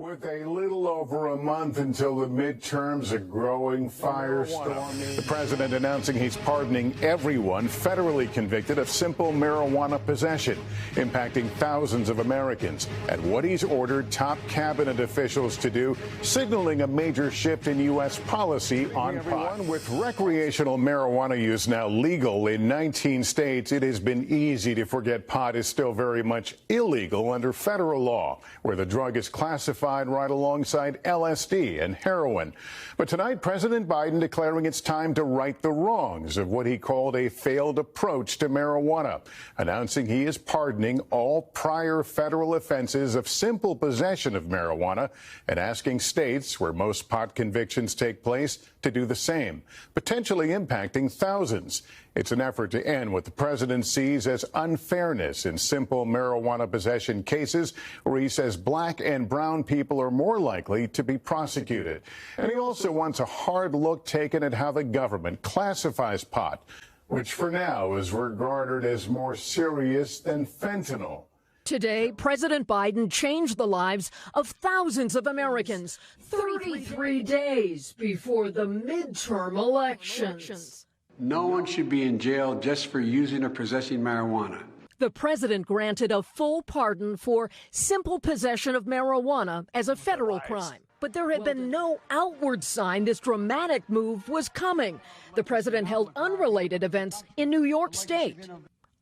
With a little over a month until the midterms, a growing firestorm. The president announcing he's pardoning everyone federally convicted of simple marijuana possession, impacting thousands of Americans, and what he's ordered top cabinet officials to do, signaling a major shift in U.S. policy on pot. With recreational marijuana use now legal in 19 states, it has been easy to forget pot is still very much illegal under federal law, where the drug is classified right alongside LSD and heroin. But tonight, President Biden declaring it's time to right the wrongs of what he called a failed approach to marijuana, announcing he is pardoning all prior federal offenses of simple possession of marijuana and asking states where most pot convictions take place to do the same, potentially impacting thousands. It's an effort to end what the president sees as unfairness in simple marijuana possession cases, where he says black and brown people are more likely to be prosecuted. And he also wants a hard look taken at how the government classifies pot, which for now is regarded as more serious than fentanyl. Today, President Biden changed the lives of thousands of Americans 33 days before the midterm elections. No one should be in jail just for using or possessing marijuana. The president granted a full pardon for simple possession of marijuana as a federal crime. But there had been no outward sign this dramatic move was coming. The president held unrelated events in New York State.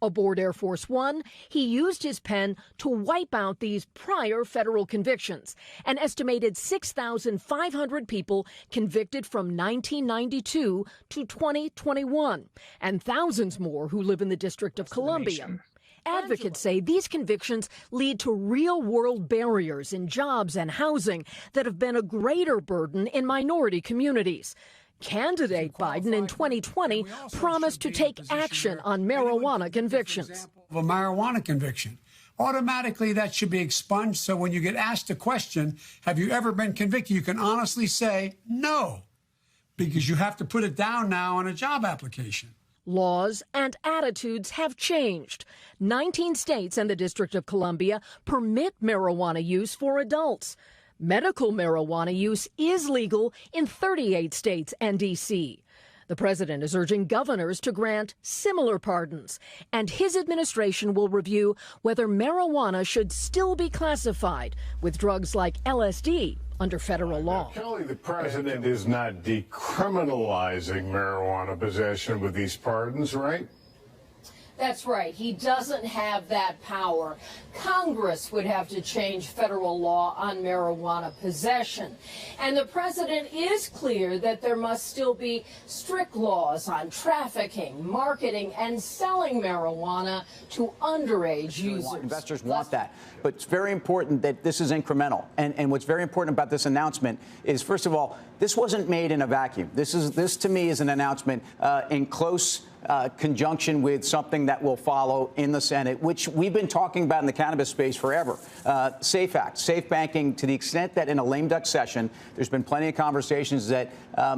Aboard Air Force One, he used his pen to wipe out these prior federal convictions, an estimated 6,500 people convicted from 1992 to 2021, and thousands more who live in the District of Columbia. Advocates say these convictions lead to real-world barriers in jobs and housing that have been a greater burden in minority communities. Candidate Biden in 2020 promised to take action on marijuana convictions. A marijuana conviction. Automatically, that should be expunged. So when you get asked a question, have you ever been convicted, you can honestly say no, because you have to put it down now on a job application. Laws and attitudes have changed. 19 states and the District of Columbia permit marijuana use for adults. Medical marijuana use is legal in 38 states and D.C. The president is urging governors to grant similar pardons, and his administration will review whether marijuana should still be classified with drugs like LSD under federal law. Kelly, the president is not decriminalizing marijuana possession with these pardons, right? That's right. He doesn't have that power. Congress would have to change federal law on marijuana possession. And the president is clear that there must still be strict laws on trafficking, marketing, and selling marijuana to underage users. Investors want that. But it's very important that this is incremental. And what's very important about this announcement is, first of all, this wasn't made in a vacuum. This to me is an announcement in close conjunction with something that will follow in the Senate, which we've been talking about in the cannabis space forever. SAFE Act, safe banking, to the extent that in a lame duck session, there's been plenty of conversations that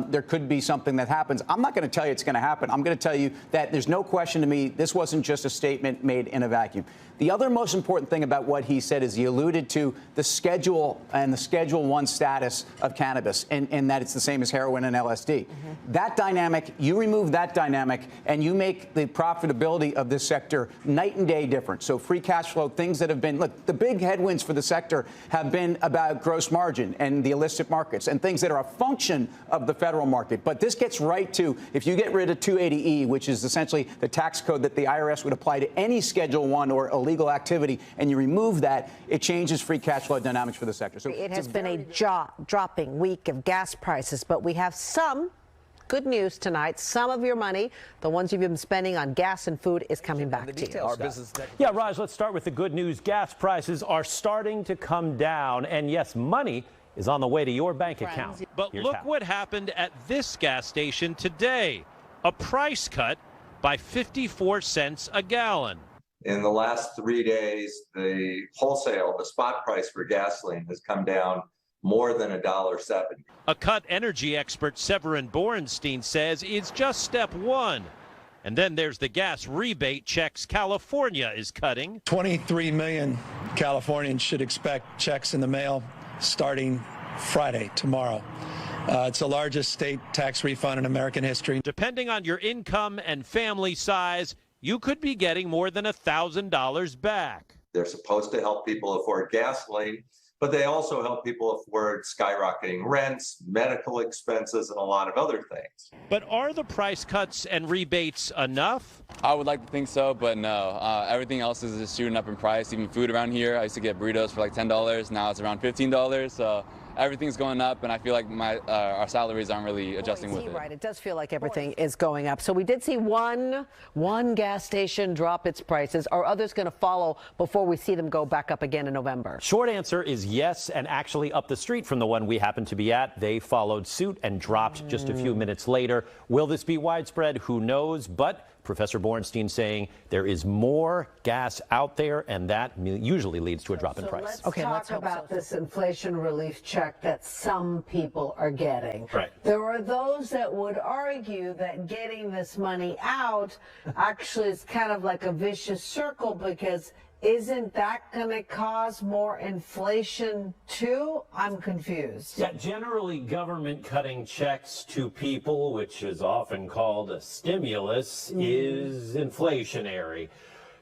there could be something that happens. I'm not going to tell you it's going to happen. I'm going to tell you that there's no question to me this wasn't just a statement made in a vacuum. The other most important thing about what he said is he alluded to the schedule and the Schedule 1 status of cannabis, and that it's the same as heroin and LSD. That dynamic, you remove that dynamic, and you make the profitability of this sector night and day different. So free cash flow, things that have been, look, the big headwinds for the sector have been about gross margin and the illicit markets and things that are a function of the federal market. But this gets right to, if you get rid of 280E, which is essentially the tax code that the IRS would apply to any Schedule 1 or illegal activity, and you remove that, it changes free cash flow dynamics for the sector. So it has been a dropping week of gas prices, but we have some good news tonight. Some of your money, the ones you've been spending on gas and food, is coming back to you. Yeah, Raj, let's start with the good news. Gas prices are starting to come down, and yes, money is on the way to your bank account. But look what happened at this gas station today. A price cut by 54 cents a gallon. In the last 3 days, the wholesale, the spot price for gasoline has come down more than $1.70. A cut energy expert Severin Borenstein says is just step one. And then there's the gas rebate checks California is cutting. 23 million Californians should expect checks in the mail starting Friday, tomorrow. It's the largest state tax refund in American history. Depending on your income and family size, you could be getting more than $1,000 back. They're supposed to help people afford gasoline, but they also help people afford skyrocketing rents, medical expenses, and a lot of other things. But are the price cuts and rebates enough? I would like to think so, but no. Everything else is just shooting up in price. Even food around here, I used to get burritos for like $10. Now it's around $15. So everything's going up, and I feel like our salaries aren't really adjusting with it. Right, it does feel like everything is going up. So we did see one gas station drop its prices. Are others going to follow before we see them go back up again in November? Short answer is yes, and actually up the street from the one we happen to be at, they followed suit and dropped just a few minutes later. Will this be widespread? Who knows? But Professor Bornstein saying there is more gas out there, and that usually leads to a drop in price. Let's talk about this inflation relief check that some people are getting. Right. There are those that would argue that getting this money out actually is kind of like a vicious circle, because isn't that going to cause more inflation too? I'm confused. Yeah, generally government cutting checks to people, which is often called a stimulus, is inflationary.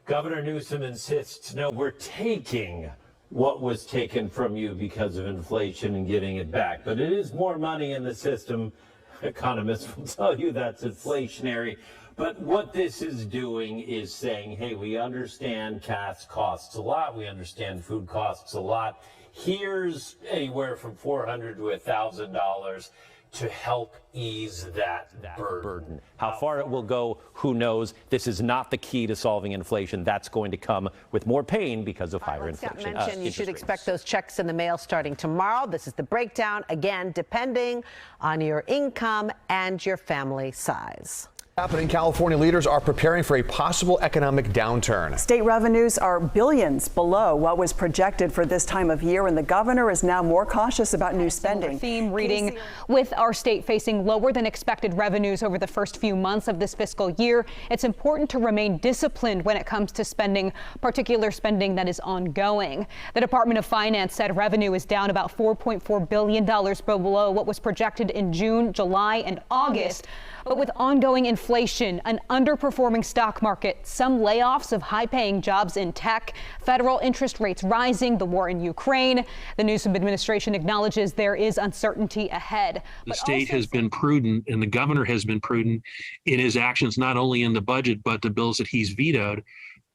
Governor Newsom insists, no, we're taking what was taken from you because of inflation and giving it back. But it is more money in the system. Economists will tell you that's inflationary. But what this is doing is saying, hey, we understand gas costs a lot. We understand food costs a lot. Here's anywhere from $400 to $1,000 to help ease that burden. How far it will go, who knows? This is not the key to solving inflation. That's going to come with more pain because of higher inflation. You should expect those checks in the mail starting tomorrow. This is the breakdown, again, depending on your income and your family size. Happening, California leaders are preparing for a possible economic downturn. State revenues are billions below what was projected for this time of year, and the governor is now more cautious about new spending. Theme reading with our state facing lower than expected revenues over the first few months of this fiscal year. It's important to remain disciplined when it comes to spending, particular spending that is ongoing. The Department of Finance said revenue is down about $4.4 billion below what was projected in June, July, and August. But with ongoing inflation, an underperforming stock market, some layoffs of high-paying jobs in tech, federal interest rates rising, the war in Ukraine, the Newsom administration acknowledges there is uncertainty ahead. The state has been prudent, and the governor has been prudent in his actions, not only in the budget, but the bills that he's vetoed,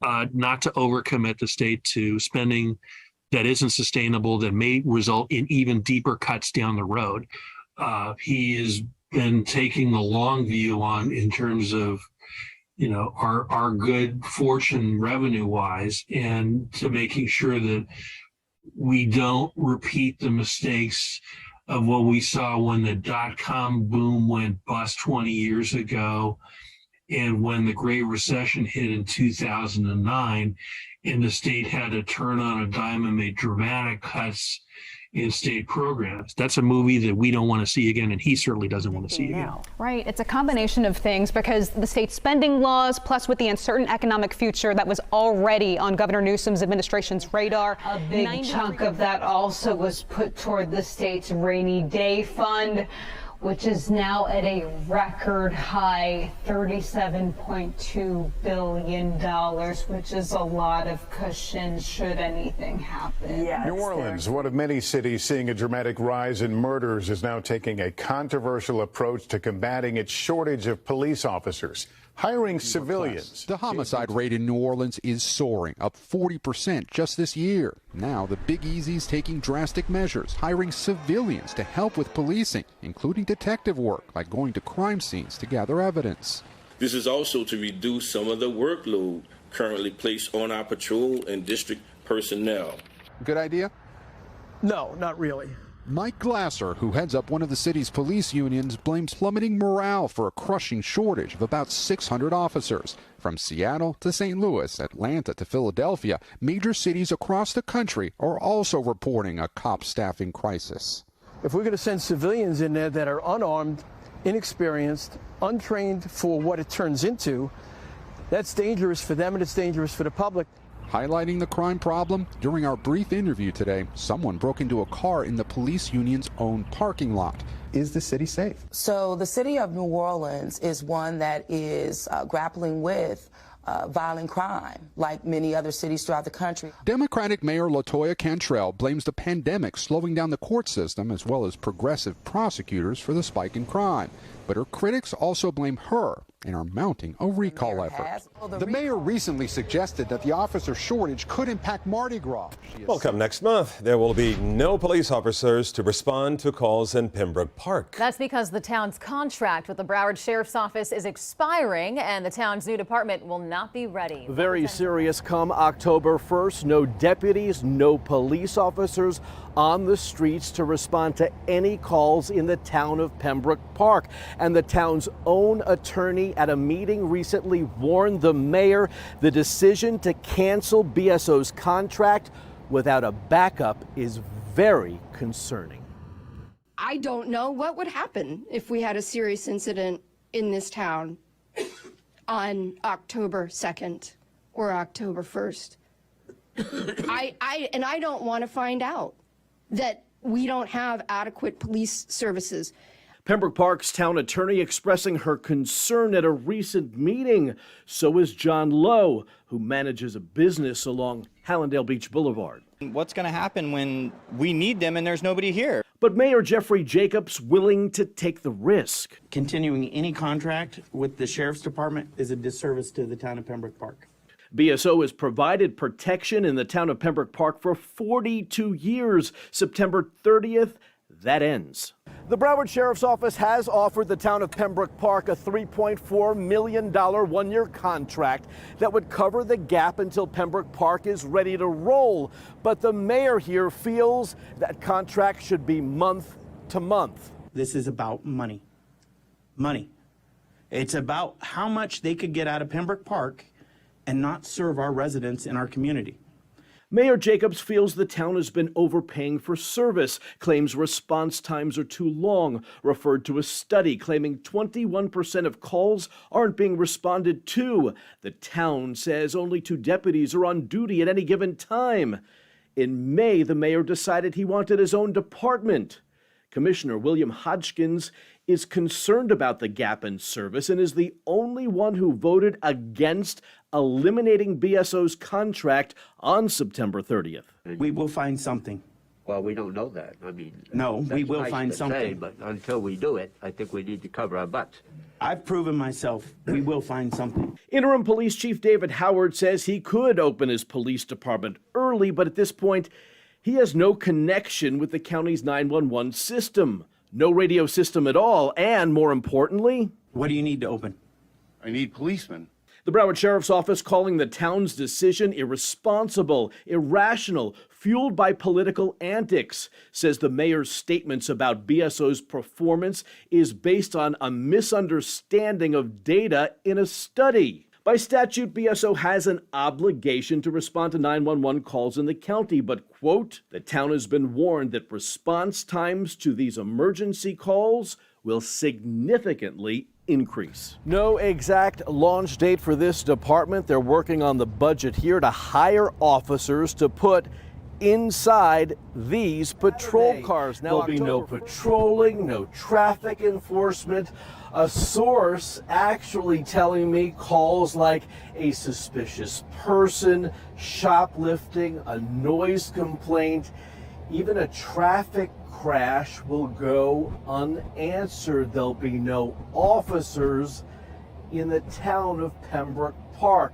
not to overcommit the state to spending that isn't sustainable, that may result in even deeper cuts down the road. He is been taking the long view on in terms of, our good fortune revenue wise, and to making sure that we don't repeat the mistakes of what we saw when the dot-com boom went bust 20 years ago, and when the Great Recession hit in 2009, and the state had to turn on a dime and make dramatic cuts in state programs. That's a movie that we don't want to see again, and he certainly doesn't want to see again. Right. It's a combination of things, because the state spending laws, plus with the uncertain economic future that was already on Governor Newsom's administration's radar. A big chunk of that also was put toward the state's rainy day fund, which is now at a record high $37.2 billion, which is a lot of cushion should anything happen. Yes, New Orleans, one of many cities seeing a dramatic rise in murders, is now taking a controversial approach to combating its shortage of police officers. Hiring civilians. The homicide rate in New Orleans is soaring, up 40% just this year. Now the Big Easy's taking drastic measures, hiring civilians to help with policing, including detective work, like going to crime scenes to gather evidence. This is also to reduce some of the workload currently placed on our patrol and district personnel. Good idea? No, not really. Mike Glasser, who heads up one of the city's police unions, blames plummeting morale for a crushing shortage of about 600 officers. From Seattle to St. Louis, Atlanta to Philadelphia, major cities across the country are also reporting a cop staffing crisis. If we're going to send civilians in there that are unarmed, inexperienced, untrained for what it turns into, that's dangerous for them and it's dangerous for the public. Highlighting the crime problem, during our brief interview today, someone broke into a car in the police union's own parking lot. Is the city safe? So the city of New Orleans is one that is grappling with violent crime, like many other cities throughout the country. Democratic Mayor LaToya Cantrell blames the pandemic slowing down the court system as well as progressive prosecutors for the spike in crime. But her critics also blame her and are mounting a recall effort. The mayor recently suggested that the officer shortage could impact Mardi Gras. Well, come next month, there will be no police officers to respond to calls in Pembroke Park. That's because the town's contract with the Broward Sheriff's Office is expiring and the town's new department will not be ready. Very serious come October 1st. No deputies, no police officers on the streets to respond to any calls in the town of Pembroke Park. And the town's own attorney at a meeting recently warned the mayor the decision to cancel BSO's contract without a backup is very concerning. I don't know what would happen if we had a serious incident in this town on October 2nd or October 1st. I don't want to find out that we don't have adequate police services. Pembroke Park's town attorney expressing her concern at a recent meeting. So is John Lowe, who manages a business along Hallandale Beach Boulevard. What's going to happen when we need them and there's nobody here? But Mayor Jeffrey Jacobs willing to take the risk. Continuing any contract with the Sheriff's Department is a disservice to the town of Pembroke Park. BSO has provided protection in the town of Pembroke Park for 42 years. September 30th, that ends. The Broward Sheriff's Office has offered the town of Pembroke Park a $3.4 million one-year contract that would cover the gap until Pembroke Park is ready to roll. But the mayor here feels that contract should be month to month. This is about money. Money. It's about how much they could get out of Pembroke Park and not serve our residents in our community. Mayor Jacobs feels the town has been overpaying for service, claims response times are too long, referred to a study claiming 21% of calls aren't being responded to. The town says only 2 deputies are on duty at any given time. In May, the mayor decided he wanted his own department. Commissioner William Hodgkins is concerned about the gap in service and is the only one who voted against eliminating BSO's contract on September 30th. We will find something. Well, we don't know that. I mean, no, we will nice find to something. Say, but until we do it, I think we need to cover our butts. I've proven myself. We will find something. Interim Police Chief David Howard says he could open his police department early, but at this point, he has no connection with the county's 911 system. No radio system at all, and more importantly... What do you need to open? I need policemen. The Broward Sheriff's Office calling the town's decision irresponsible, irrational, fueled by political antics, says the mayor's statements about BSO's performance is based on a misunderstanding of data in a study. By statute, BSO has an obligation to respond to 911 calls in the county, but, quote, the town has been warned that response times to these emergency calls will significantly increase. No exact launch date for this department. They're working on the budget here to hire officers to put inside these patrol cars. Now, there'll be no patrolling, no traffic enforcement. A source actually telling me calls like a suspicious person, shoplifting, a noise complaint, even a traffic crash will go unanswered. There'll be no officers in the town of Pembroke Park.